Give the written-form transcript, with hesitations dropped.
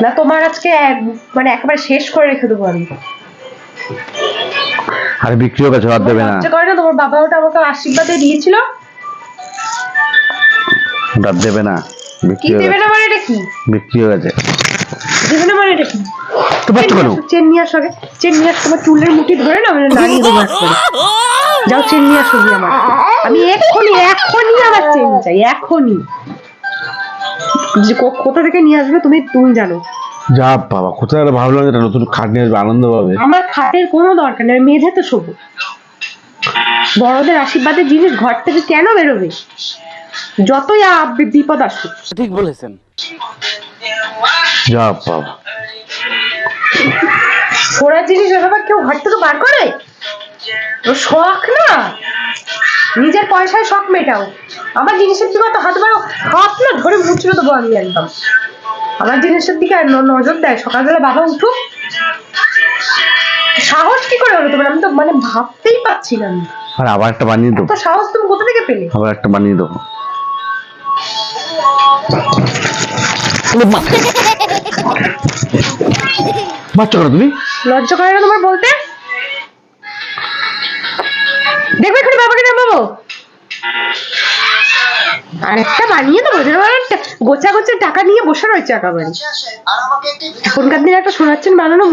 না তোমার আজকে মানে একেবারে শেষ করে রেখে দেবো আমি। আরে বিক্রি হয়ে গেছে, আর দেবে না। লজ্জা করে না? তোমার বাবা ওটা আমাকে আশীর্বাদে দিয়েছিল। ওটা দেবে না। কি দেবে না মানে এটা কি? বিক্রি হয়ে গেছে। দেবে না মানে এটা কি? তো বাচ্চা কেন? চেন নিয়ে আসো আগে। চেন নিয়ে আসো, তোমার চুলের মুঠি ধরে না মানে নাড়িয়ে দেবো একবারে। যাও চেন নিয়ে আসো গিয়ে আমার। আমি এক্ষুনি আমার চেন চাই, এখনই। কোথা থেকে নিয়ে আসবে তুমি জানো। যা বাবা, কোথায় ভাবলাম যে নতুন খাট নিয়ে আসবে, আনন্দ পাবে। আমার খাটের কোনো দরকার নেই, মেঝে তো শোবো। বড়দের আশীর্বাদের জিনিস ঘর থেকে কেন বেরোবে? যতই বিপদ আসুক। ঠিক বলেছেন। যা বাবা, ওরা জিনিস এভাবে কেউ ঘর থেকে বার করে? ও শখ না, নিজের পয়সায় শখ মেটাও। আমার জিনিসের দিকে তো হাত বাড়াও, হাত না ধরে মুচড়ে দেবো আমি একদম। আমার জিনিসের দিকে নজর দেয়। সকালবেলা বাবা উঠুক, সাহস কি করে হলো তোমার? আমি তো মানে ভাবতেই পারছি না। আর আবার একটা বানিয়ে দেবো। তো সাহস তুমি কোথা থেকে পেলে? আবার একটা বানিয়ে দেবো। বাচ্চা করো তুমি। লজ্জা করে না তোমার বলতে? দেখবে এখানে বাবাকে নামাবো। আর একটা বানিয়ে দেবো। গোছা গোছা টাকা নিয়ে বসে রয়েছে একেবারে। এখনকার দিনে একটা শোনাচ্ছেন বানানো